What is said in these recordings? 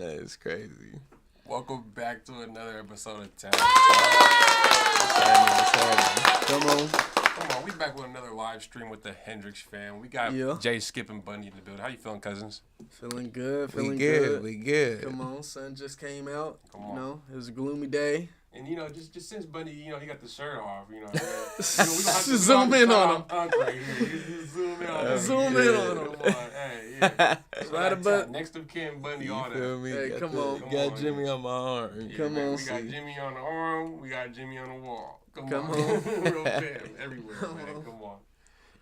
That is crazy. Welcome back to another episode of Town. Come on. Come on, we back with another live stream with the Hendrix fam. We got Jskip and Bundy in the building. How you feeling, cousins? Feeling good. We good. Come on, sun just came out. Come on. You know, it was a gloomy day. And just since Bundy, he got the shirt off, we don't Zoom in on him. Zoom in on him. Zoom in on him. Come on, hey, yeah. Right about next of kin, Bundy, all that. Feel me? Hey, come on. Got Jimmy on my arm. Yeah, Come man, on. We got Jimmy on the arm. We got Jimmy on the wall. Come on. Real fam everywhere, man. Come on.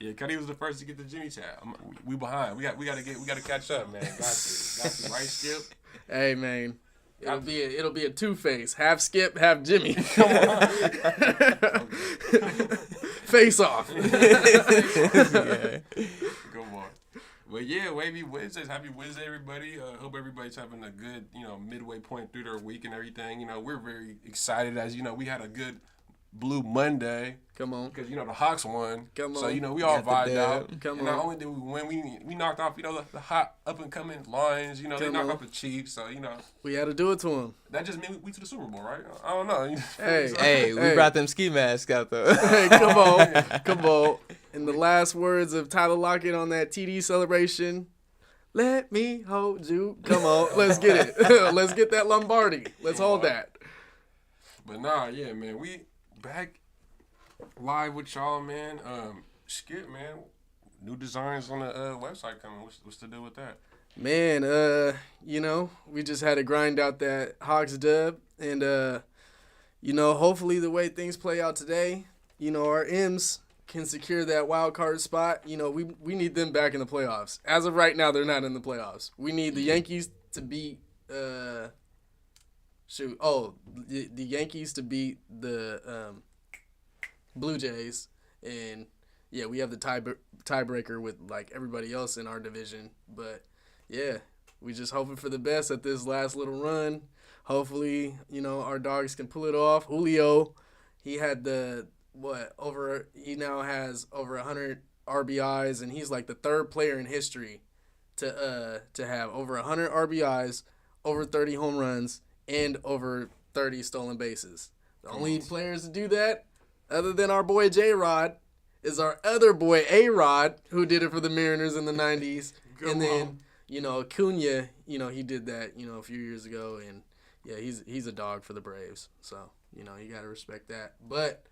Yeah, Cuddy was the first to get the Jimmy tap. We behind. We gotta catch up, man. Got to. Right, Skip? Hey, man. It'll be a two-face. Half Skip, half Jimmy. Come on. Face off. Yeah. Come on. But yeah, Wavy Wednesdays. Happy Wednesday, everybody. Hope everybody's having a good, midway point through their week and everything. We're very excited as, we had a good Blue Monday. Come on. Because, the Hawks won. Come on. So, we all vibed out. Come and on. not only did we win, we knocked off, the hot up-and-coming Lions. They knocked off the Chiefs. So, We had to do it to him. that just meant we to the Super Bowl, right? I don't know. Hey. We brought them ski masks out, though. Hey, come on. In the last words of Tyler Lockett on that TD celebration, let me hold you. Come on, let's get it. Let's get that Lombardi. Let's hold that. But nah, yeah, man. We back live with y'all, man. Skip, man. New designs on the website coming. What's the deal with that? Man, we just had to grind out that Hawks dub. And, hopefully the way things play out today, our M's can secure that wild card spot. We need them back in the playoffs. As of right now, they're not in the playoffs. We need the Yankees to beat the Yankees to beat the Blue Jays, and yeah, we have the tiebreaker with like everybody else in our division. But yeah, we just hoping for the best at this last little run. Hopefully, our dogs can pull it off. Julio, he had he now has over 100 RBIs, and he's like the third player in history to have over 100 RBIs, over 30 home runs, and over 30 stolen bases. The only players to do that, other than our boy J-Rod, is our other boy A-Rod, who did it for the Mariners in the 90s. And then, Acuna, he did that, a few years ago. And, yeah, he's a dog for the Braves. So, you got to respect that. But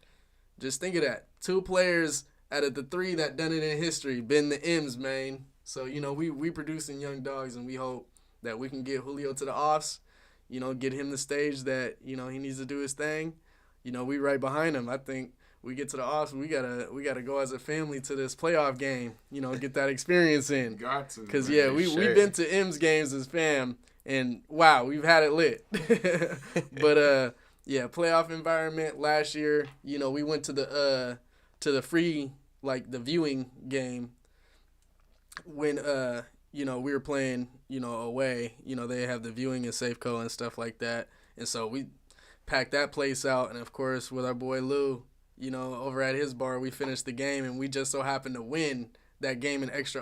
just think of that. 2 players out of the 3 that done it in history been the M's, man. So, we producing young dogs, and we hope that we can get Julio to the offs, get him the stage that, he needs to do his thing. We right behind him. I think we get to the offs, we gotta go as a family to this playoff game, get that experience in. Got to. Because, yeah, we've been to M's games as fam, and, wow, we've had it lit. But, yeah, playoff environment last year, we went to the free, like, the viewing game when, we were playing, away. They have the viewing in Safeco and stuff like that. And so we packed that place out. And, of course, with our boy Lou, over at his bar, we finished the game. And we just so happened to win that game in extra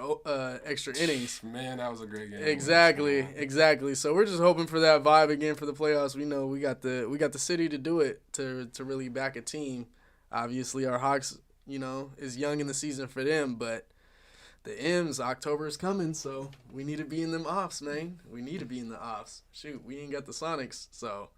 innings. Man, that was a great game. Exactly. So we're just hoping for that vibe again for the playoffs. We know we got the city to do it, to really back a team. Obviously, our Hawks, is young in the season for them, but the M's, October is coming, so we need to be in them offs, man. We need to be in the offs. Shoot, we ain't got the Sonics, so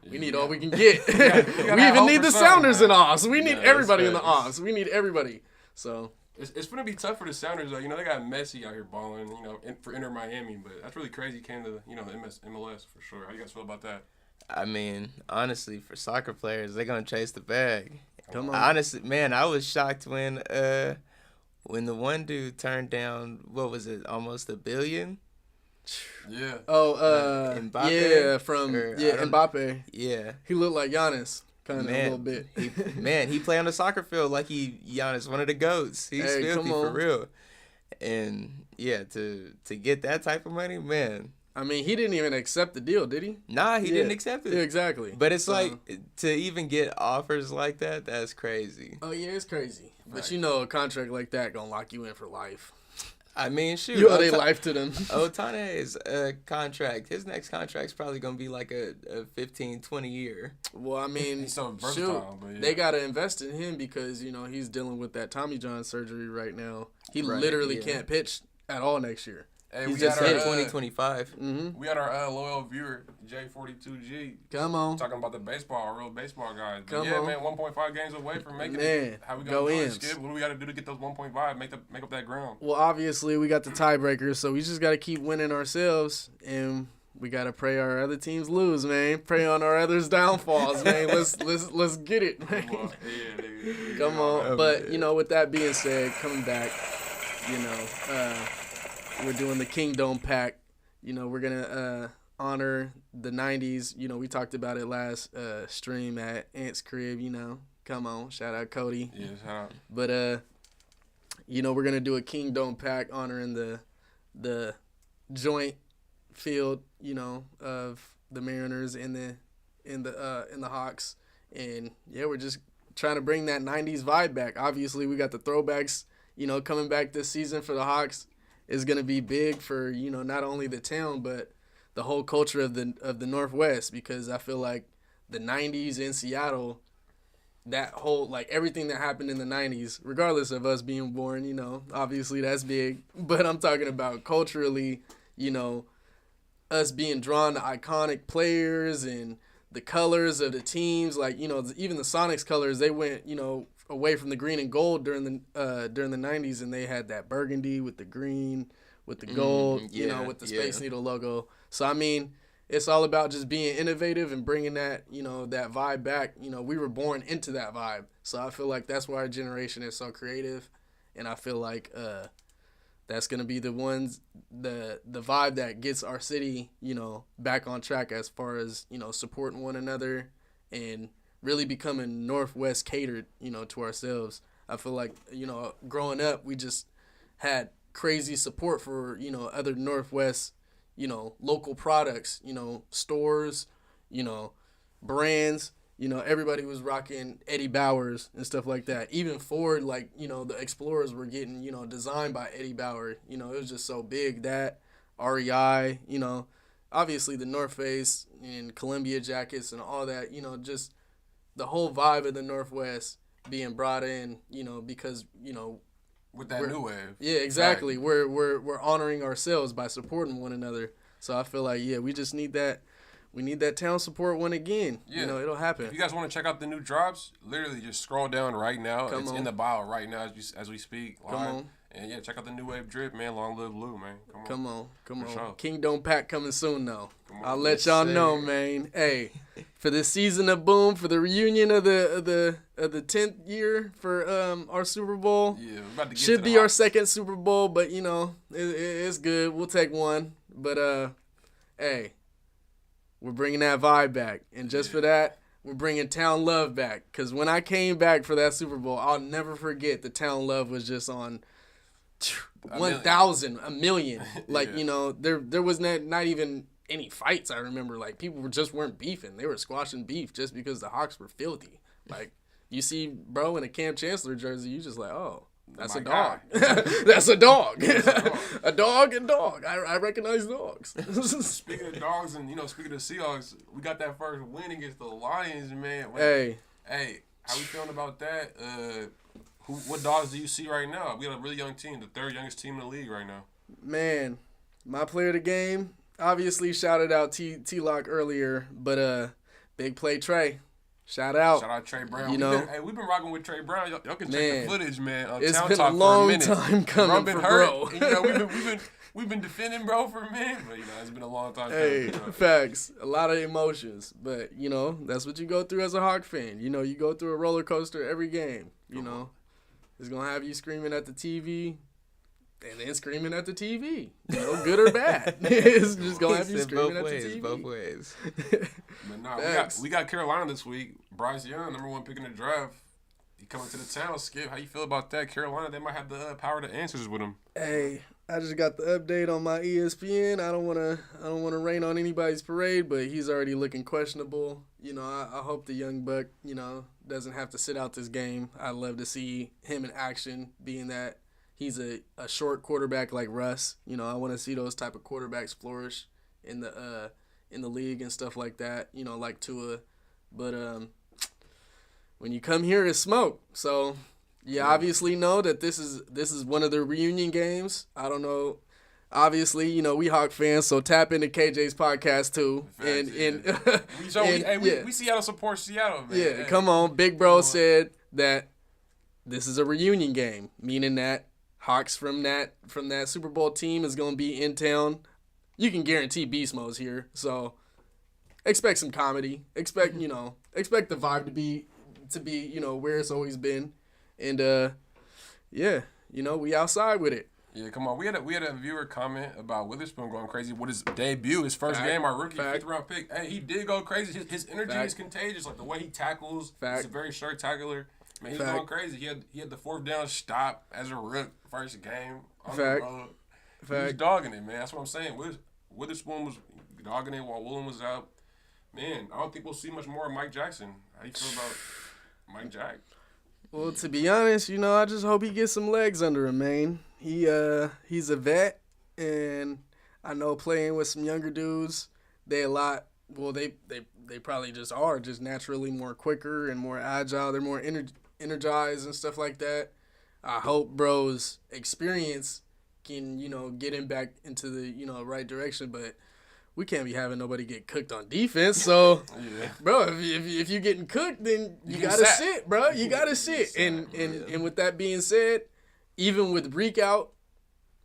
we need all we can get. We even need the Sounders in offs. We need everybody in the offs. We need everybody. So it's going to be tough for the Sounders, though. They got Messi out here balling, for Inter Miami, but that's really crazy. He came to, the MLS for sure. How you guys feel about that? I mean, honestly, for soccer players, they're going to chase the bag. Come on. Honestly, man, I was shocked when the one dude turned down, what was it, almost $1 billion? Yeah. Oh, Mbappe? yeah, Mbappe. Yeah. He looked like Giannis, kind of a little bit. He played on the soccer field like Giannis, one of the GOATs. He's filthy for real. And, yeah, to get that type of money, man. I mean, he didn't even accept the deal, did he? Nah, he didn't accept it. Yeah, exactly. But it's like, to even get offers like that, that's crazy. Oh, yeah, it's crazy. But a contract like that going to lock you in for life. I mean, shoot. You owe their life to them. Otane's contract. His next contract's probably going to be like a 15, 20 year. Well, I mean, he's so versatile. But yeah. They got to invest in him because, he's dealing with that Tommy John surgery right now. He literally can't pitch at all next year. Hey, he's just hit 2025. Mm-hmm. We had our loyal viewer, J42G. Come on. Talking about the baseball, real baseball guys. Come on. Man, 1.5 games away from making it. How we go in? Skip? What do we got to do to get those 1.5, make up that ground? Well, obviously, we got the tiebreakers, so we just got to keep winning ourselves, and we got to pray our other teams lose, man. Pray on our others' downfalls, man. Let's get it, man. Come on. But, with that being said, coming back, we're doing the Kingdom Pack. We're going to honor the 90s. We talked about it last stream at Ant's crib, Come on. Shout out Cody. Yeah, shout out. But, we're going to do a Kingdom Pack honoring the joint field, of the Mariners and the Hawks. And, we're just trying to bring that 90s vibe back. Obviously, we got the throwbacks, coming back this season for the Hawks. Is going to be big for, not only the town, but the whole culture of the Northwest, because I feel like the 90s in Seattle, that whole, like, everything that happened in the 90s, regardless of us being born, obviously that's big. But I'm talking about culturally, us being drawn to iconic players and the colors of the teams. Like, even the Sonics colors, they went, away from the green and gold during the 90s, and they had that burgundy with the green, with the gold, with the Space Needle logo. So, I mean, it's all about just being innovative and bringing that, that vibe back. We were born into that vibe. So I feel like that's why our generation is so creative, and I feel like that's going to be the vibe that gets our city, back on track as far as, supporting one another and really becoming Northwest catered, to ourselves. I feel like, growing up, we just had crazy support for, other Northwest, local products, stores, brands. Everybody was rocking Eddie Bauer's and stuff like that. Even Ford, like, the Explorers were getting, designed by Eddie Bauer. It was just so big. That, REI, obviously the North Face and Columbia jackets and all that, just the whole vibe of the Northwest being brought in, because, with that new wave. Yeah, exactly. Right. We're honoring ourselves by supporting one another. So I feel like, we just need that. We need that town support one again. Yeah. It'll happen. If you guys want to check out the new drops, literally just scroll down right now. It's in the bio right now as we speak. Live. Come on. And check out the new wave drip, man. Long live Lou, man. Come on. Sure. Kingdom Pack coming soon, though. I'll let y'all know, man. Hey, for the season of Boom, for the reunion of the 10th year for our Super Bowl. Yeah, we're about to get should be our second Super Bowl, but it's good. We'll take one. But hey, we're bringing that vibe back, and just for that, we're bringing town love back. Because when I came back for that Super Bowl, I'll never forget the town love was just on 1,000, a million. Like, there was not even any fights, I remember. Like, people weren't beefing. They were squashing beef just because the Hawks were filthy. Like, you see bro in a Cam Chancellor jersey, you just like, oh, that's a dog. That's a dog. A dog and dog. I recognize dogs. Speaking of dogs and, speaking of Seahawks, we got that first win against the Lions, man. Hey, how we feeling about that? What dogs do you see right now? We got a really young team, the third youngest team in the league right now. Man, my player of the game, obviously shouted out T-Lock earlier, but big play Trey. Shout out Trey Brown. We've been rocking with Trey Brown. Y'all can check the footage, man. It's Town been Talk a long for a minute. time coming been for hurt. bro. We've been defending bro for a minute, but it's been a long time. Hey, facts. A lot of emotions, but that's what you go through as a Hawk fan. You go through a roller coaster every game. It's gonna have you screaming at the TV. And then screaming at the TV, good or bad. It's just gonna have you screaming at the TV. Both ways. But nah, we got Carolina this week. Bryce Young, number 1 pick in the draft. He coming to the town. Skip, how you feel about that? Carolina, they might have the power to answers with him. Hey, I just got the update on my ESPN. I don't wanna rain on anybody's parade, but he's already looking questionable. I hope the young buck, doesn't have to sit out this game. I'd love to see him in action, being that. he's a short quarterback like Russ. You know, I want to see those type of quarterbacks flourish in the league and stuff like that. You know, like Tua, but when you come here, it's smoke. So you obviously know that this is one of the reunion games. I don't know. Obviously, you know, we Hawk fans, so tap into KJ's podcast too. Facts, we Seattle support Seattle, man. Yeah, come on. Big Bro said that this is a reunion game, meaning that Hawks from that Super Bowl team is going to be in town. You can guarantee Beast Mode's here, so expect some comedy. Expect the vibe to be where it's always been, and we outside with it. Yeah, come on. We had a viewer comment about Witherspoon going crazy with his debut, his first game, our rookie 5th round pick. Hey, he did go crazy. His energy is contagious. Like the way he tackles, he's a very short tackler. Man, he's going crazy. He had the 4th down stop as a rook first game on the road. He was dogging it, man. That's what I'm saying. Witherspoon was dogging it while Woolen was out. Man, I don't think we'll see much more of Mike Jackson. How you feel about Mike Jack? Well, to be honest, I just hope he gets some legs under him, man. He's a vet, and I know playing with some younger dudes, they probably just are just naturally more quicker and more agile. They're more energized and stuff like that. I hope bro's experience can, get him back into the, right direction, but we can't be having nobody get cooked on defense. So, bro, if you're getting cooked, then you got to sit, bro. You got to sit. And with that being said, even with Reek out,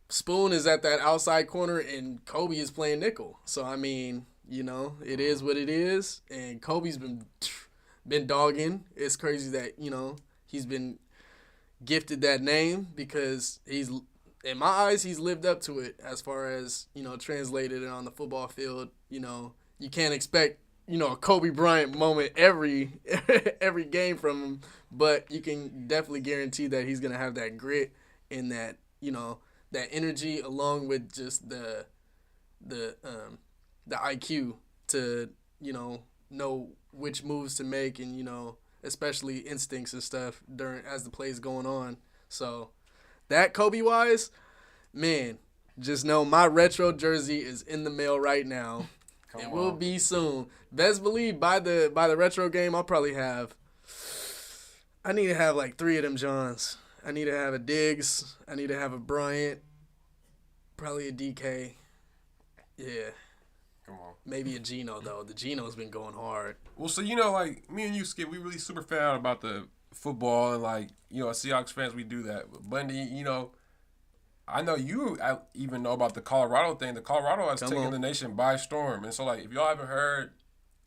Spoon is at that outside corner, and Kobe is playing nickel. So, I mean, it is what it is. And Kobe's been dogging. It's crazy that, he's been gifted that name because in my eyes, he's lived up to it as far as, translated it on the football field. You can't expect, a Kobe Bryant moment every game from him, but you can definitely guarantee that he's going to have that grit and that, that energy along with just the IQ to, know which moves to make and, especially instincts and stuff as the play's going on. So that Kobe-wise, man, just know my retro jersey is in the mail right now. It will be soon. Best believe by the retro game, I'll probably I need to have like 3 of them Johns. I need to have a Diggs. I need to have a Bryant. Probably a DK. Yeah. Come on. Maybe a Geno, though. The Geno's been going hard. Well, so, like, me and you, Skip, we really super fan about the football, and, like, as Seahawks fans, we do that. But Bundy, I know I even know about the Colorado thing. The Colorado has taken the nation by storm. And so, like, if y'all haven't heard,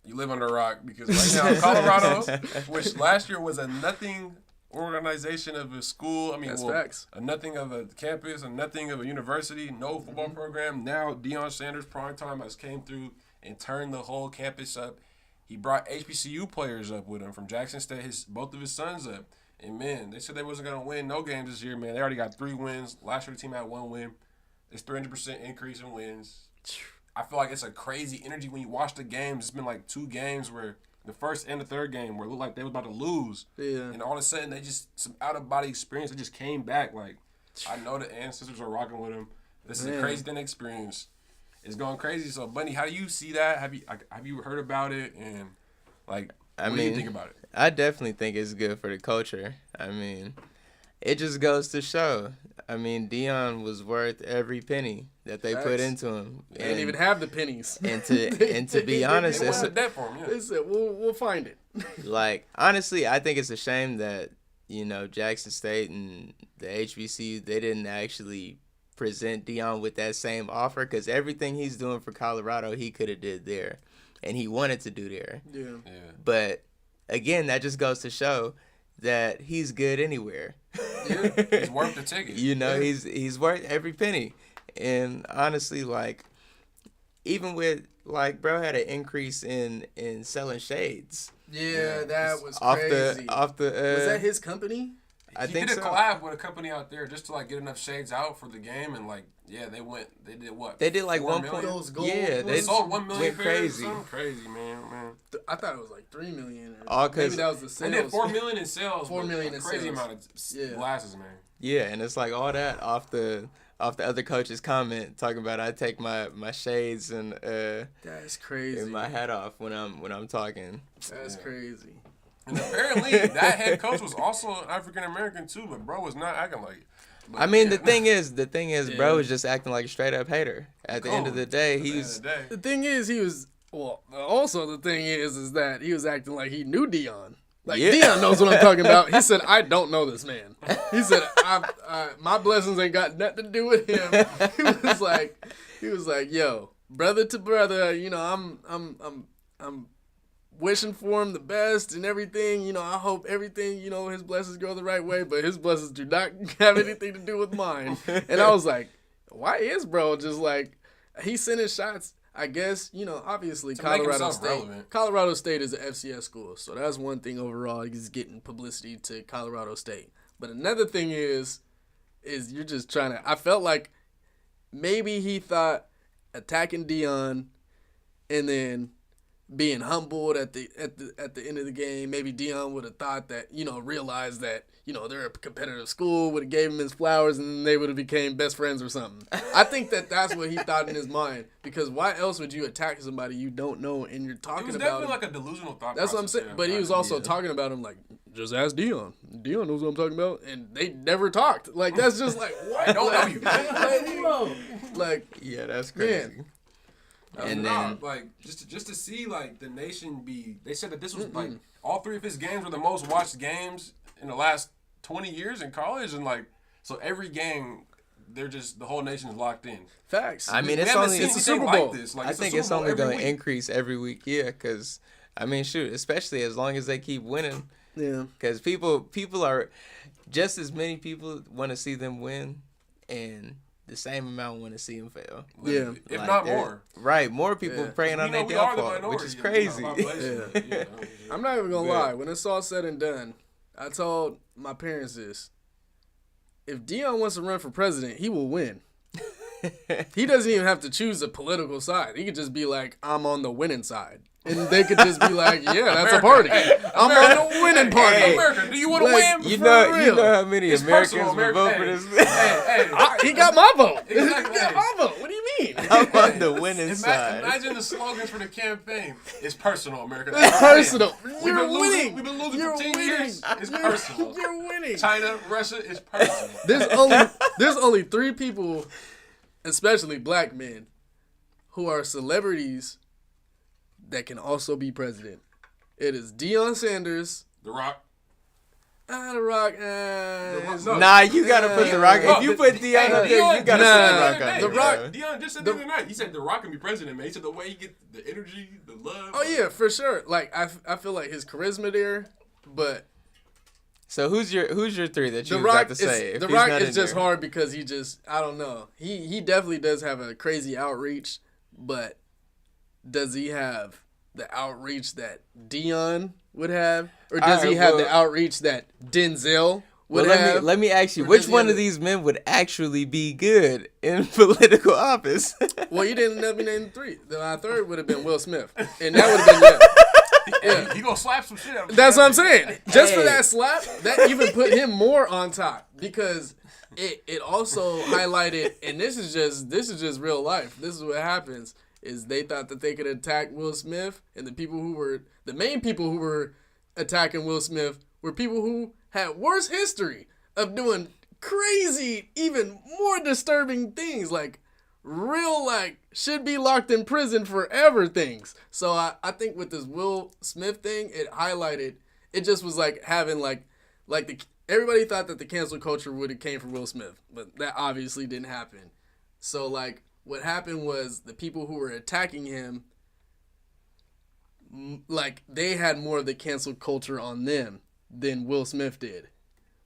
you live under a rock because right now, Colorado, which last year was a nothing organization of a school. I mean, facts. A nothing of a campus, a nothing of a university, no football program. Now, Deion Sanders, primetime, has came through and turned the whole campus up. He brought HBCU players up with him from Jackson State, both of his sons up. And, man, they said they wasn't going to win no games this year, man. They already got 3 wins. Last year, the team had 1 win. It's 300% increase in wins. I feel like it's a crazy energy when you watch the games. It's been like 2 games where the first and the third game where it looked like they was about to lose. Yeah. And all of a sudden, they just, some out-of-body experience, they just came back. Like, I know the ancestors are rocking with them. This is a crazy thing to experience. It's going crazy. So, Bundy, how do you see that? Have you heard about it? And, like, what do you think about it? I definitely think it's good for the culture. I mean, it just goes to show. I mean, Deion was worth every penny that they put into him. They didn't even have the pennies. And to be honest, they wanted that for him. Yeah. They said, we'll find it. Like, honestly, I think it's a shame that, Jackson State and the HBCU, they didn't actually present Deion with that same offer because everything he's doing for Colorado, he could have did there. And he wanted to do there. Yeah. But, again, that just goes to show that he's good anywhere. Yeah, he's worth the ticket. He's worth every penny. And honestly, like, even with, like, bro had an increase in selling shades. Yeah, that was crazy. Was that his company? I think did a collab with a company out there just to, like, get enough shades out for the game. And, like, yeah, they did what? They did, like, 1 million? Yeah, they sold 1 million went crazy. Something crazy, man. I thought it was like 3 million. All maybe that was the sales. They did 4 million in sales. 4 million in crazy sales. amount of glasses, man. Yeah, and it's like all that off the other coach's comment talking about I take my shades and That's crazy. and my hat off when I'm talking. That's crazy. And apparently that head coach was also an African American too, but bro was not acting like it. But, I mean, yeah. the thing is, Yeah. bro was just acting like a straight up hater. At the end of the day, he's The thing is, he was. Well, also the thing is that he was acting like he knew Deion. Like, Yeah. Deion knows what I'm talking about. He said, I don't know this man. He said, my blessings ain't got nothing to do with him. He was like, yo, brother to brother, you know, I'm wishing for him the best and everything. You know, I hope everything, you know, his blessings go the right way, but his blessings do not have anything to do with mine. And I was like, why is bro just like, he's sending shots? I guess, you know, obviously To make Colorado himself State. relevant. Colorado State is an FCS school, so that's one thing overall. He's getting publicity to Colorado State. But another thing is you're just trying to. I felt like maybe he thought attacking Deion and then being humbled at the end of the game. Maybe Deion would have thought that, you know, realized that, you know, they're a competitive school, would have gave him his flowers, and then they would have became best friends or something. I think that's what he thought in his mind, because why else would you attack somebody you don't know and you're It talking was about definitely him? like a delusional thought That's what I'm process saying. there, But he was also talking about him like, just ask Deion. Deion knows what I'm talking about, and they never talked. Like, that's just like, what? I don't know you. Like, yeah, that's crazy. Man. And Nah, then like just to see like the nation be. They said that this was like all three of his games were the most watched games in the last 20 years in college, and like so every game they're just the whole nation is locked in. facts. I mean, We it's haven't only seen it's a anything Super Bowl. Like this. Like, I it's a think Super it's Bowl only every going to week. increase every week. Yeah, because I mean, shoot, especially as long as they keep winning. Yeah. Because people are just as many people want to see them win, and the same amount want to see them fail. Literally. If Like, not they're- more. Right, more people Yeah. praying on their We are the downfall, minority, which is you know, crazy. population, Yeah. I'm not even gonna Yeah. lie. When it's all said and done, I told my parents this: if Deion wants to run for president, he will win. He doesn't even have to choose a political side. He could just be like, "I'm on the winning side," and they could just be like, "Yeah, that's a party. I'm on the winning party." Hey, America, do you want to Like, win? You For know real. how many It's Americans personal, would vote for America. this? Hey, He got my vote. Exactly. He got my vote. What do you mean? I'm on the winning side. Imagine the slogans for the campaign. It's personal, America. It's personal. We've You're been losing. winning. We've been losing You're for 10 winning. years. It's personal. You're winning. China, Russia is personal. There's only 3 people, especially black men, who are celebrities that can also be president. It is Deion Sanders, The Rock. The Rock, No. Nah, you gotta put the Rock. If you put Deion up there, you gotta Nah. put the Rock on The there, Rock- bro. Deion just said the other night. He said The Rock can be president, man. He said the way he get the energy, the love. Oh yeah, for sure. Like I feel like his charisma there, but So who's your 3 that you The was Rock about to say? is if The he's Rock not is in just there? hard because he just I don't know. He definitely does have a crazy outreach, but does he have the outreach that Deion would have, or does he Alright, have well- the outreach that Denzel would Well, have? let me ask you, Or which does he one have of these men would actually be good in political office? Well, you didn't let me name 3. The third would have been Will Smith, and that would have been yeah. He gonna slap some shit out of him. That's what I'm saying. Just for Hey. that slap, that even put him more on top because it also highlighted, and this is just real life. This is what happens. Is they thought that they could attack Will Smith, and the main people who were attacking Will Smith were people who had worse history of doing crazy, even more disturbing things, like real, like, should be locked in prison forever things. So I think with this Will Smith thing, it highlighted, it just was like having everybody thought that the cancel culture would have came from Will Smith, but that obviously didn't happen. So like what happened was the people who were attacking him, like they had more of the cancel culture on them than Will Smith did.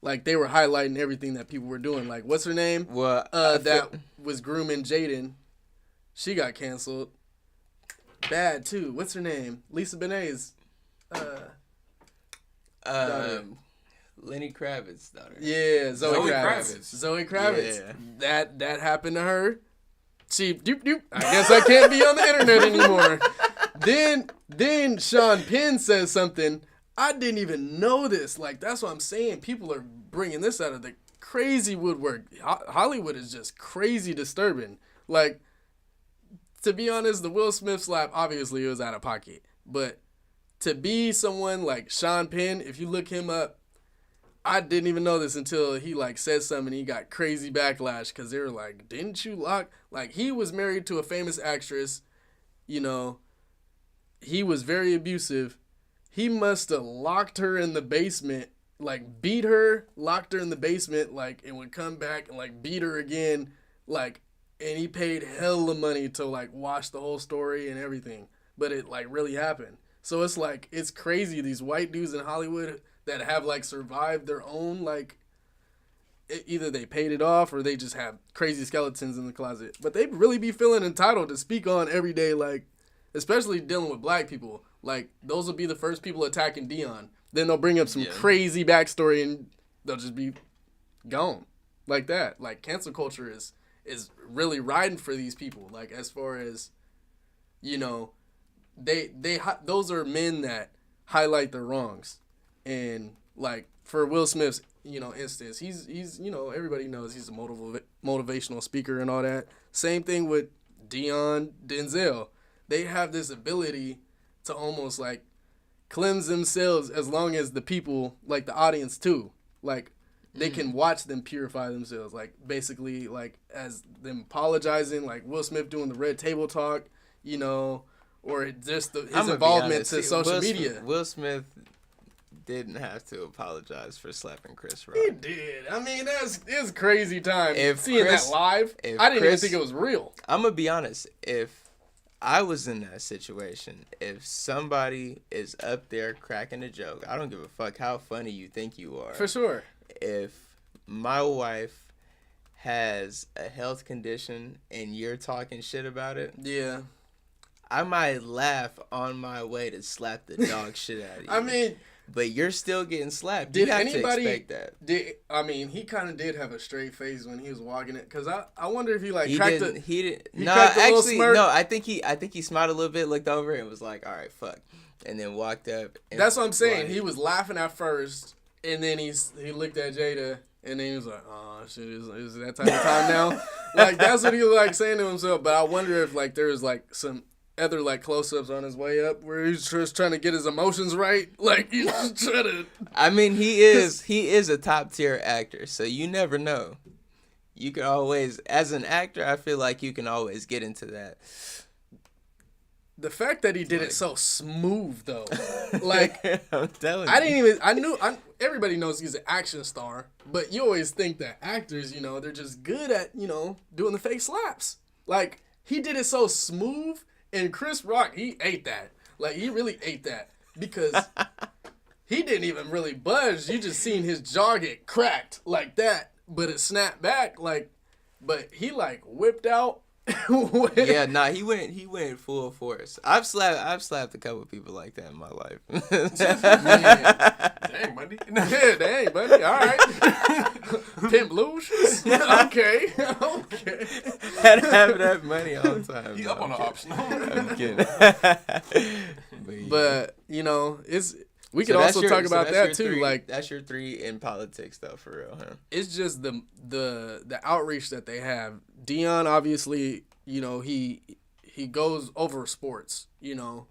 Like they were highlighting everything that people were doing. Like what's her name? Well, That was grooming Jaden. She got canceled. Bad too. What's her name? Lisa Benet's. Lenny Kravitz's daughter. Yeah, Zoe Zoe Kravitz. Kravitz. Zoe Kravitz. Yeah. That happened to her. She doop. I guess I can't be on the internet anymore. Then Sean Penn says something. I didn't even know this. Like that's what I'm saying. People are bringing this out of the crazy woodwork. Hollywood is just crazy disturbing. Like, to be honest, the Will Smith slap, obviously it was out of pocket. But to be someone like Sean Penn, if you look him up, I didn't even know this until he like said something and he got crazy backlash because they were like, didn't you lock? Like, he was married to a famous actress, you know, he was very abusive. He must have locked her in the basement, like beat her, locked her in the basement, like, and would come back and like beat her again, like, and he paid hella money to like watch the whole story and everything. But it like really happened. So it's like, it's crazy. These white dudes in Hollywood that have like survived their own, like, either they paid it off or they just have crazy skeletons in the closet. But they really be feeling entitled to speak on every day, like, especially dealing with black people. Like, those will be the first people attacking Deion. Then they'll bring up some crazy backstory and they'll just be gone like that. Like, cancel culture is really riding for these people. Like, as far as, you know, those are men that highlight their wrongs. And like, for Will Smith's, you know, instance, he's you know, everybody knows he's a motivational speaker and all that. Same thing with Deion, Denzel. They have this ability to almost like cleanse themselves as long as the people, like the audience too, like they can watch them purify themselves. Like, basically, like, as them apologizing, like Will Smith doing the red table talk, you know, or just his involvement to social media. Will Smith didn't have to apologize for slapping Chris Rock. He did. I mean, it's crazy time seeing that live. I didn't even think it was real. I'm gonna be honest. If I was in that situation, if somebody is up there cracking a joke, I don't give a fuck how funny you think you are. For sure. If my wife has a health condition and you're talking shit about it, yeah, I might laugh on my way to slap the dog shit out of you. I mean, but you're still getting slapped. Did you have anybody to expect that. I mean, he kind of did have a straight face when he was walking it, because I wonder if he like he cracked didn't. it. He didn't. He No, cracked a little actually, smirk. no. I think he smiled a little bit, looked over, and was like, "All right, fuck," and then walked up. And That's what I'm saying. like, He was laughing at first, and then he looked at Jada, and then he was like, "Oh shit, is that type of time now?" Like, that's what he was like saying to himself. But I wonder if like there was like some other like close-ups on his way up where he's just trying to get his emotions right. Like, he's just trying to. I mean, he is a top tier actor, so you never know. You can always, as an actor, I feel like you can always get into that. The fact that he did it so smooth, though, like, I'm telling you. Everybody knows he's an action star, but you always think that actors, you know, they're just good at, you know, doing the fake slaps. Like, he did it so smooth, and Chris Rock, he ate that. Like, he really ate that, because he didn't even really budge. You just seen his jaw get cracked like that, but it snapped back, like, but he, like, whipped out. Yeah, nah, he went full force. I've slapped a couple people like that in my life. Dang, Bundy. Yeah, dang, buddy. All right. Pimp Lucius. Okay. Had to have that money all the time. He up on the option. I'm kidding. But you know, we could also talk about that too. Like, that's your 3 in politics, though, for real, huh? It's just the outreach that they have. Deion, obviously, you know, he goes over sports. You know,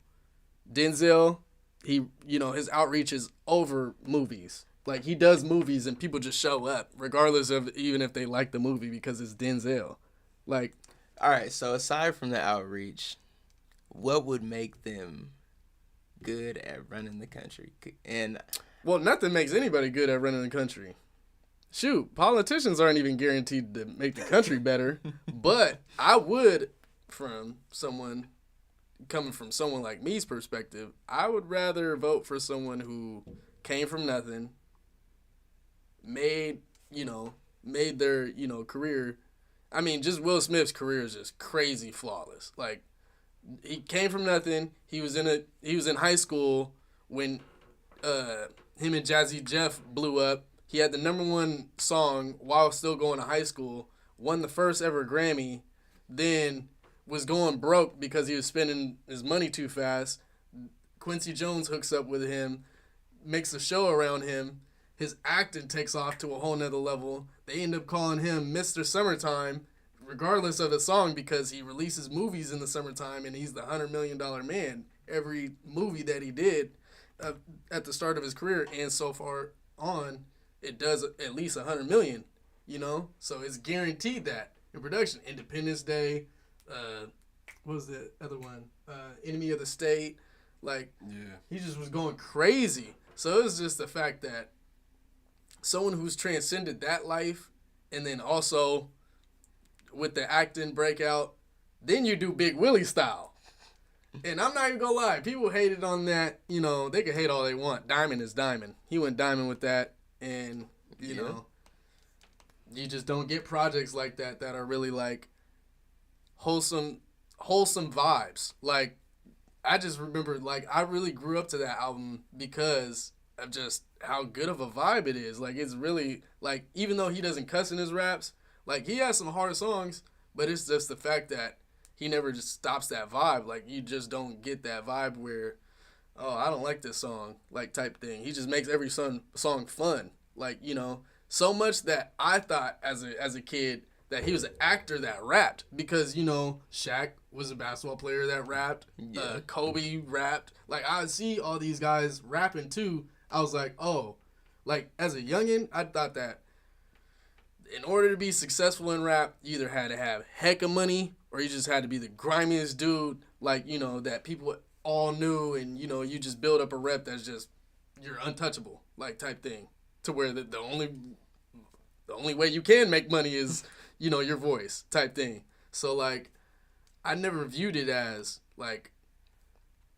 Denzel, his outreach is over movies. Like, he does movies and people just show up, regardless of even if they like the movie, because it's Denzel. Like, all right. So aside from the outreach, what would make them good at running the country? And well, nothing makes anybody good at running the country. Shoot, politicians aren't even guaranteed to make the country better. But I would, coming from someone like me's perspective, I would rather vote for someone who came from nothing, made their, you know, career. I mean, just Will Smith's career is just crazy flawless. Like, he came from nothing. He was in high school when him and Jazzy Jeff blew up. He had the #1 song while still going to high school, won the first ever Grammy, then was going broke because he was spending his money too fast. Quincy Jones hooks up with him, makes a show around him. his acting takes off to a whole nother level. They end up calling him Mr. Summertime, regardless of the song, because he releases movies in the summertime and he's the $100 million man. Every movie that he did at the start of his career and so far on, it does at least $100 million, So it's guaranteed that in production. Independence Day, what was the other one? Enemy of the State. Like, he just was going crazy. So it was just the fact that someone who's transcended that life and then also with the acting breakout, then you do Big Willie style. And I'm not even going to lie. People hated on that. They can hate all they want. Diamond is diamond. He went diamond with that. And, you know, you just don't get projects like that are really, like, wholesome vibes. Like, I just remember, like, I really grew up to that album because of just how good of a vibe it is. Like, it's really, like, even though he doesn't cuss in his raps, like, he has some hard songs, but it's just the fact that he never just stops that vibe. Like, you just don't get that vibe where, oh, I don't like this song, like, type thing. He just makes every song fun. Like, so much that I thought as a kid that he was an actor that rapped because, Shaq was a basketball player that rapped. Yeah. Kobe rapped. Like, I would see all these guys rapping too. I was like, oh, like, as a youngin', I thought that in order to be successful in rap, you either had to have heck of money or you just had to be the grimiest dude, like, that people all knew and, you just build up a rep that's just, you're untouchable, like, type thing. To where the only way you can make money is, your voice type thing. So, like, I never viewed it as, like,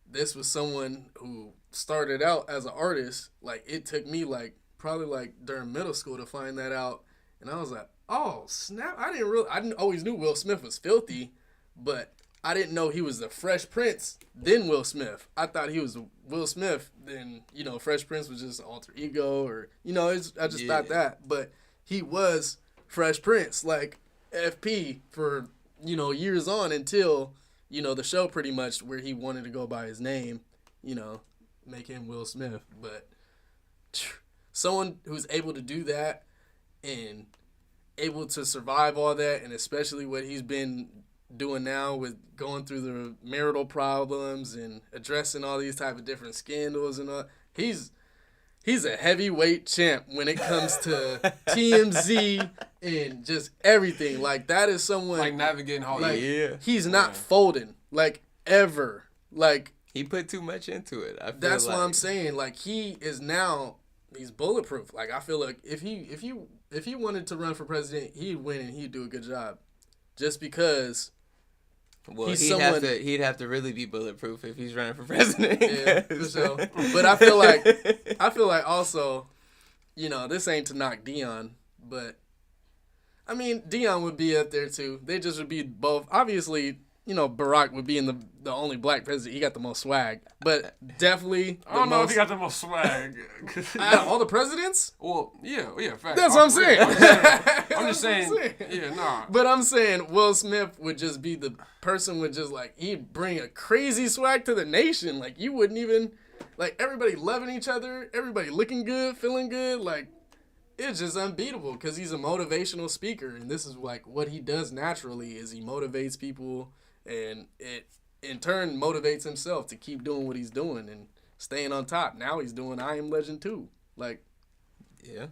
this was someone who started out as an artist. Like, it took me, like, probably, like, during middle school to find that out. And I was like, oh, snap. I didn't always knew Will Smith was filthy, but I didn't know he was the Fresh Prince, then Will Smith. I thought he was Will Smith, then, Fresh Prince was just an alter ego or, I just thought that. But he was Fresh Prince, like FP for, years on until, the show pretty much where he wanted to go by his name, make him Will Smith. But someone who's able to do that and able to survive all that, and especially what he's been doing now with going through the marital problems and addressing all these type of different scandals and all, he's a heavyweight champ when it comes to TMZ and just everything. Like, that is someone like navigating all he's not folding, like, ever. Like, he put too much into it. That's what I'm saying. Like, he's bulletproof. Like, I feel like if he wanted to run for president, he'd win and he'd do a good job. Just because he'd have to really be bulletproof if he's running for president. Yeah, for sure. But I feel like also, this ain't to knock Deion, but I mean, Deion would be up there too. They just would be both. Obviously, Barack would be in the only black president. He got the most swag, but definitely. I don't know if he got the most swag. Out of all the presidents? Well, yeah, fact. That's what I'm saying. I'm just saying. Yeah, nah. But I'm saying Will Smith would just be the person with just like, he'd bring a crazy swag to the nation. Like, you wouldn't even, like, everybody loving each other, everybody looking good, feeling good. Like, it's just unbeatable because he's a motivational speaker, and this is like what he does naturally is he motivates people. And it, in turn, motivates himself to keep doing what he's doing and staying on top. Now he's doing I Am Legend too. Like, yeah.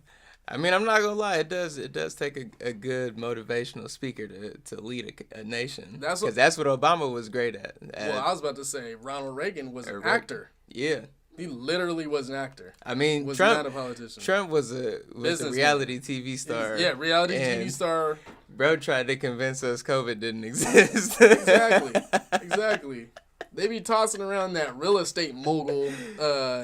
I mean, I'm not going to lie. It does take a good motivational speaker to lead a nation. That's what Obama was great at. Well, I was about to say Ronald Reagan was an actor. Yeah. He literally was an actor. I mean, was Trump, not a politician. Trump was a reality TV star. Yeah, reality TV star. Bro tried to convince us COVID didn't exist. Exactly. They be tossing around that real estate mogul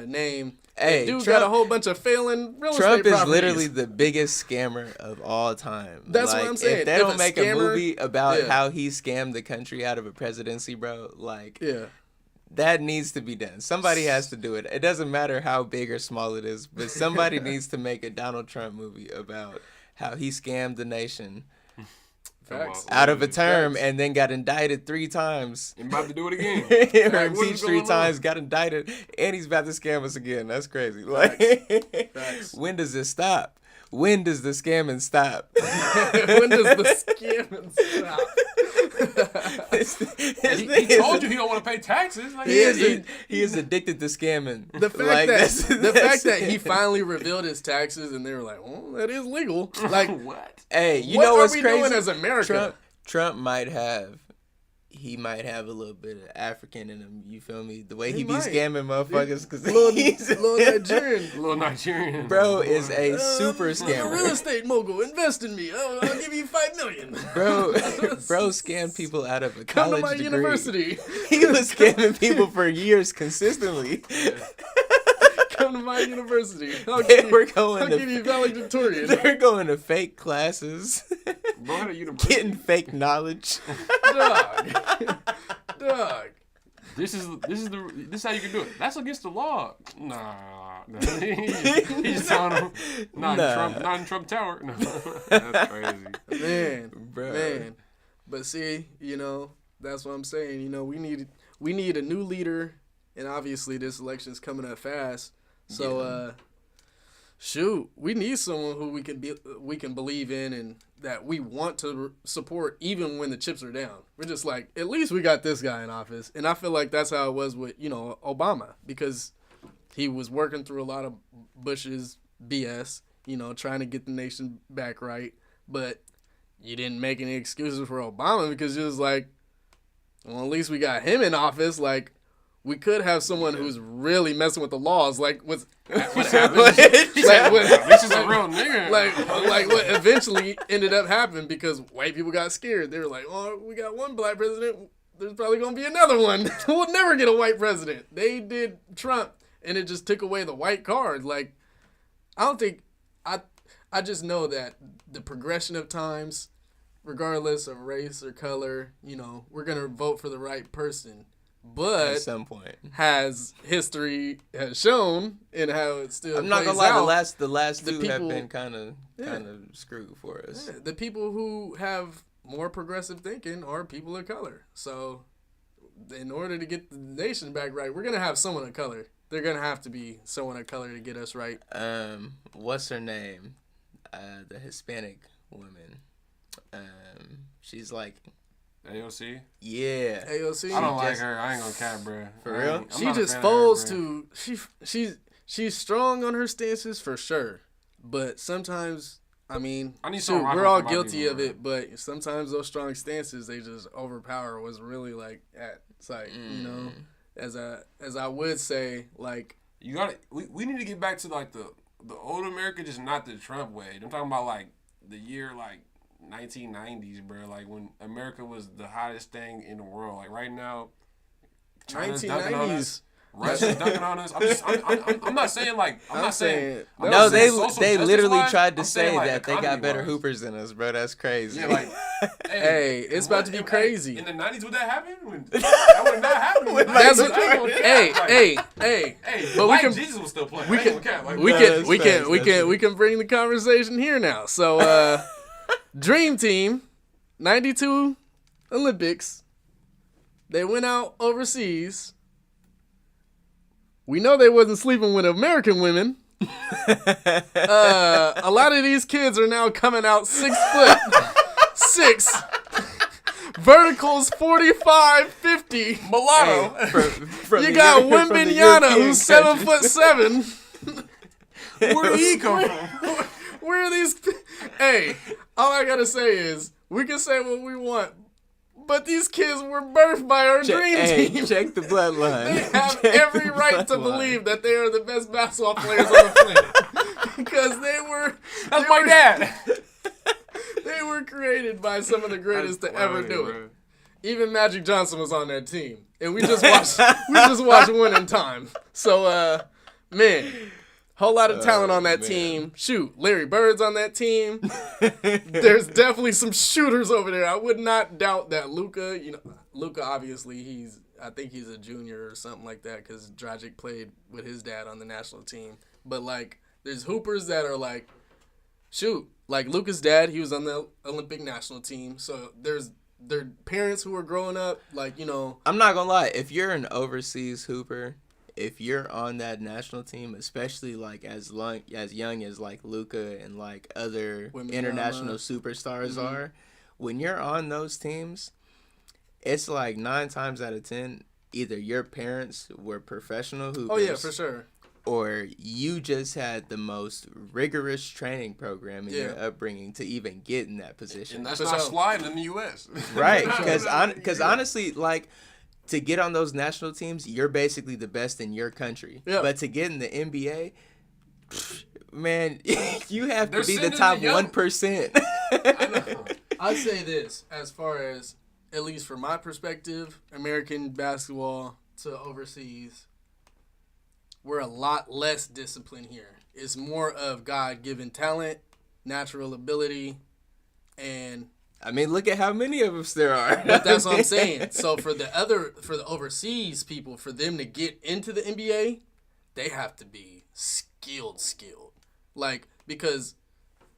name. Hey, dude got a whole bunch of failing real estate properties. Trump is literally the biggest scammer of all time. That's what I'm saying. If they don't make a movie about how he scammed the country out of a presidency, bro, like... Yeah. That needs to be done. Somebody has to do it. It doesn't matter how big or small it is, but somebody needs to make a Donald Trump movie about how he scammed the nation Facts. out of a term Facts. and then got indicted 3 times. And about to do it again. Or Like, what is impeached 3 going times, on? got indicted, and he's about to scam us again. That's crazy. Like, Facts. when does it stop? When does the scamming stop? When does the scamming stop? He told you he don't want to pay taxes. Like, He is addicted to scamming. The fact Like, that he finally revealed his taxes and they were like, "Oh, that is legal." Like, what? Hey, you what know are what's we crazy? doing as America? Trump might have a little bit of African in him. You feel me? The way he be might. scamming motherfuckers because little Nigerian. Little Nigerian. bro is a super I'm a real scammer. estate mogul. Invest in me. I'll give you $5 million. Bro scammed people out of a Come to college my degree. university. He was scamming people for years consistently. Come to my university. I'll They give were you, going I'll to- give you valedictorian. They're going to fake classes, Bro, at a university. getting fake knowledge. Dog. This is how you can do it. That's against the law. Nah. He's telling him not in Trump Tower. No. That's crazy. Man, Bruh. man. But see, that's what I'm saying. We need a new leader, and obviously this election's coming up fast. So, shoot, we need someone who we can believe in and that we want to support even when the chips are down. We're just like, at least we got this guy in office. And I feel like that's how it was with, Obama, because he was working through a lot of Bush's BS, trying to get the nation back right. But you didn't make any excuses for Obama because it was like, well, at least we got him in office. Like, we could have someone who's really messing with the laws, like what happened. This is a real nigga. Like what eventually ended up happening because white people got scared. They were like, "Oh, we got one black president. There's probably gonna be another one. We'll never get a white president." They did Trump, and it just took away the white card. Like, I just know that the progression of times, regardless of race or color, we're gonna vote for the right person. But At some point, history has shown and how it still I'm not plays gonna lie. out. The last the two have people- been kind of screwed for us. The people who have more progressive thinking are people of color. So, in order to get the nation back right, we're gonna have someone of color. They're gonna have to be someone of color to get us right. What's her name? The Hispanic woman. She's like, AOC? yeah. AOC. I don't like her. I ain't gonna cap, bro. For real? I'm She not a just fan of her, folds bro. to she's strong on her stances for sure, but sometimes I need shoot, some rock we're all from my guilty people, of it. But sometimes those strong stances they just overpower. Was really like at sight, As I would say, like You gotta. We need to get back to like the old America, just not the Trump way. I'm talking about like the year like 1990s, bro. Like when America was the hottest thing in the world. Like right now, China's dunking on us. 1990s. Russia's dunking on us. I'm not saying like I'm not saying. I'm No, not saying social they justice literally wise, tried to I'm say saying, like, that they got better economy-wise. hoopers than us, bro. That's crazy. Yeah, like Hey, it's about to be what- crazy. In the 90s, would that happen? That would not happen. That's what. I ain't gonna cap. Hey. Hey, But but we can- Jesus was still playing. we I ain't can- gonna cap. Like, We No, can that's we facts, can we that's can true. we can bring the conversation here now. So Dream Team, 92 Olympics. They went out overseas. We know they wasn't sleeping with American women. A lot of these kids are now coming out 6'6". Verticals 45, 50. mulatto. You got Wimbignana, who's 7'7". Where did he come from? Where are these? Hey, all I gotta say is we can say what we want, but these kids were birthed by our dream team. Check the bloodline. They have Check every the right to bloodline. believe that they are the best basketball players on the planet because they were. That's my dad. They were created by some of the greatest to ever funny, do bro. it. Even Magic Johnson was on that team, and we just watched Winning Time. So, man. Whole lot of talent on that man. team. Shoot, Larry Bird's on that team. There's definitely some shooters over there. I would not doubt that Luka. Luka obviously I think he's a junior or something like that because Dragic played with his dad on the national team. But like, there's hoopers that are like, shoot, like Luka's dad, he was on the Olympic national team. So there's their parents who are growing up, like, you know. I'm not gonna lie. If you're an overseas hooper, if you're on that national team, especially like as young as like Luka and like other international superstars are, when you're on those teams, it's like 9 times out of 10, either your parents were professional hoopers. Oh yeah, for sure. Or you just had the most rigorous training program in your upbringing to even get in that position. And that's not sliding in the U.S. Right, because honestly, like, to get on those national teams, you're basically the best in your country. Yep. But to get in the NBA, man, you have to be the top 1%. I know. I'd say this, as far as, at least from my perspective, American basketball to overseas, we're a lot less disciplined here. It's more of God-given talent, natural ability, and... I mean, look at how many of us there are. But that's what I'm saying. So for the overseas people, for them to get into the NBA, they have to be skilled. Like, because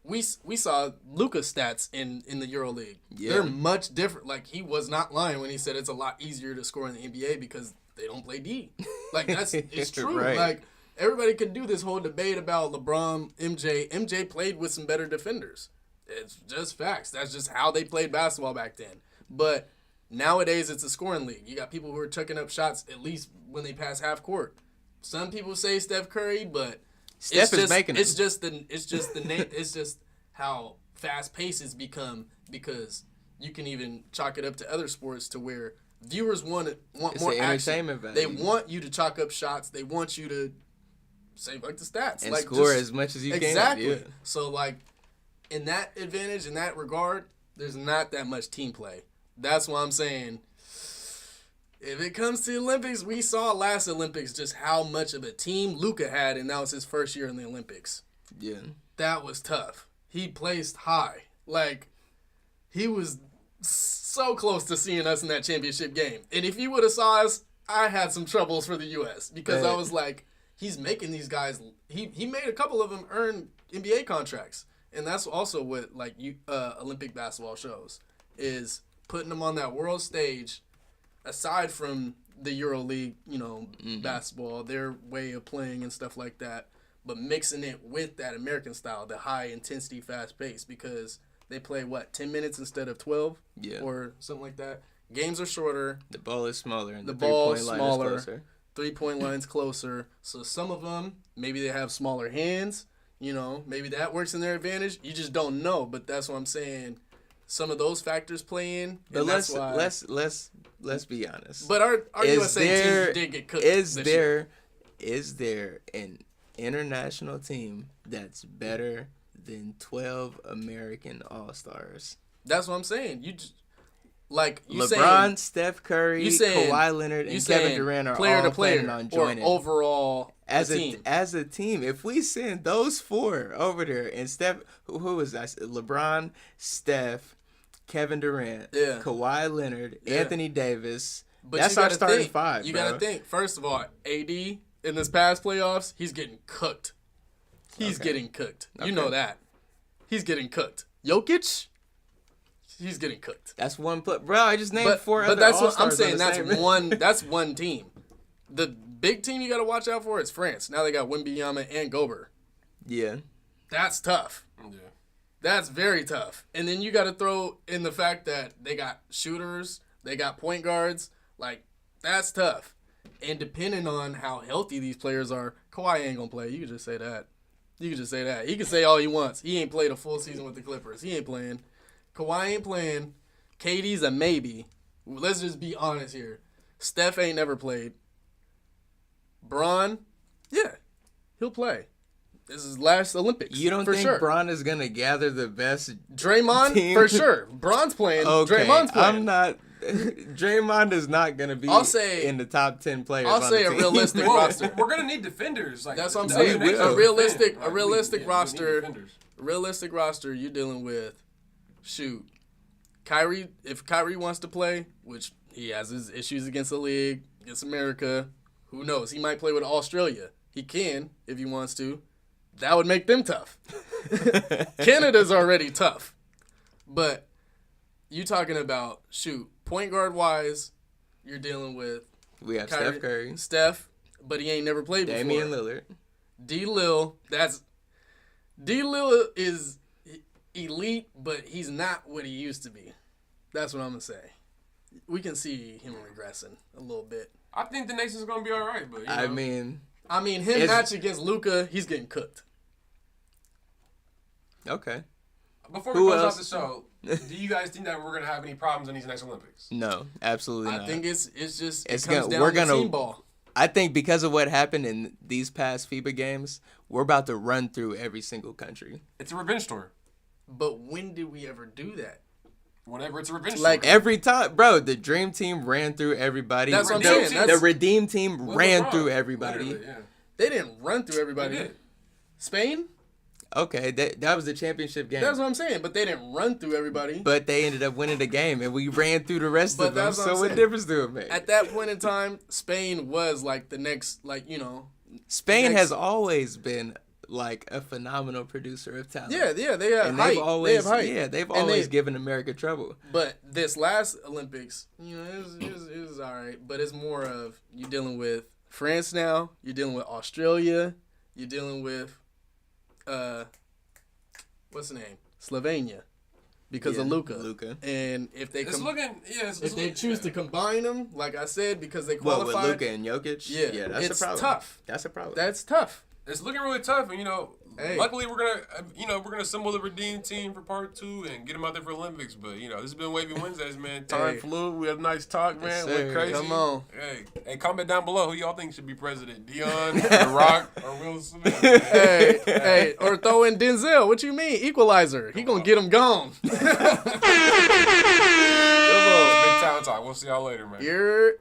we saw Luka's stats in the EuroLeague. Yeah. They're much different. Like, he was not lying when he said it's a lot easier to score in the NBA because they don't play D. Like, it's true. Right. Like, everybody could do this whole debate about LeBron, MJ. MJ played with some better defenders. It's just facts. That's just how they played basketball back then. But nowadays, it's a scoring league. You got people who are chucking up shots at least when they pass half court. Some people say Steph Curry, but Steph is making it. It's just how fast paced it's become, because you can even chalk it up to other sports to where viewers want more action. They want you to chalk up shots. They want you to say like the stats and like score as much as you can. Exactly. Yeah. So like, in that advantage, in that regard, there's not that much team play. That's why I'm saying, if it comes to the Olympics, we saw last Olympics just how much of a team Luka had, and that was his first year in the Olympics. Yeah. That was tough. He placed high. Like, he was so close to seeing us in that championship game. And if he would have saw us, I had some troubles for the U.S. because I was like, he's making these guys, he made a couple of them earn NBA contracts. And that's also what Olympic basketball shows, is putting them on that world stage, aside from the EuroLeague, basketball, their way of playing and stuff like that, but mixing it with that American style, the high intensity, fast pace, because they play 10 minutes instead of 12, or something like that. Games are shorter. The ball is smaller, and the 3-point line is closer. 3-point line's closer. So some of them, maybe they have smaller hands. Maybe that works in their advantage. You just don't know, but that's what I'm saying. Some of those factors play in. But let's be honest. But our USA team did get cooked. Is there an international team that's better than 12 American All-Stars? That's what I'm saying. LeBron, Steph Curry, Kawhi Leonard, and Kevin Durant are all planning on joining. Or overall, as a team, if we send those 4 over there, and Steph, who was that? LeBron, Steph, Kevin Durant, Kawhi Leonard, Anthony Davis. But that's our starting 5. You got to think. First of all, AD in this past playoffs, he's getting cooked. He's getting cooked. You know that. He's getting cooked. Jokic, he's getting cooked. That's one play, bro. I just named 4 other But that's All-Stars what I'm saying. That's That's one team. The big team you got to watch out for is France. Now they got Wembanyama and Gobert. Yeah. That's tough. Yeah. That's very tough. And then you got to throw in the fact that they got shooters, they got point guards. Like, that's tough. And depending on how healthy these players are, Kawhi ain't going to play. You can just say that. He can say all he wants. He ain't played a full season with the Clippers. He ain't playing. Kawhi ain't playing. KD's a maybe. Let's just be honest here. Steph ain't never played. Bron, he'll play. This is last Olympics. You don't think Bron is going to gather the best Draymond, team? For sure. Bron's playing. Okay, Draymond's playing. I'm not. Draymond is not going to be in the top 10 players. I'll say a realistic roster. We're going to need defenders. That's what I'm saying. A realistic roster. Realistic roster, you're dealing with, Kyrie, if Kyrie wants to play, which he has his issues against the league, against America, who knows? He might play with Australia. He can, if he wants to. that would make them tough. Canada's already tough. But you talking about, point guard wise, you're dealing with We have Steph Curry. Steph, but he ain't never played before. Damian Lillard. D-Lil is elite, but he's not what he used to be. That's what I'm going to say. We can see him regressing a little bit. I think the Nation's going to be all right, but, I mean, him match against Luka, he's getting cooked. Okay. Before we close out the show, do you guys think that we're going to have any problems in these next Olympics? No, absolutely not. I think it comes down to team ball. I think because of what happened in these past FIBA games, we're about to run through every single country. It's a revenge tour. But when did we ever do that? Whenever it's a revenge Like tour. Every time, bro, the Dream Team ran through everybody. That's what I'm saying. The Redeem Team ran through everybody. Yeah. They didn't run through everybody. They did. Spain? Okay, that was the championship game. That's what I'm saying. But they didn't run through everybody. But they ended up winning the game, and we ran through the rest of them. That's what I'm So what saying. difference do it make? At that point in time, Spain was like the next, Spain has always been like a phenomenal producer of talent. Yeah, they have And height. they've always, they have height. they've always given America trouble. But this last Olympics, it was all right. But it's more of you dealing with France now. You're dealing with Australia. You're dealing with, what's the name? Slovenia, because of Luka. And if they choose to combine them, like I said, because they qualified. What, with Luka and Jokic? Yeah, that's it's a problem. tough. That's a problem. That's tough. It's looking really tough, and luckily we're gonna assemble the Redeem Team for part 2 and get them out there for Olympics. But this has been Wavy Wednesdays, man. Time flew. We had a nice talk, man. Went crazy. Come on. Hey, comment down below who y'all think should be president: Deion, The Rock, or Will Smith. hey, or throw in Denzel. What you mean? Equalizer. He gonna get him gone. Come on. Big Town Talk. We'll see y'all later, man. You're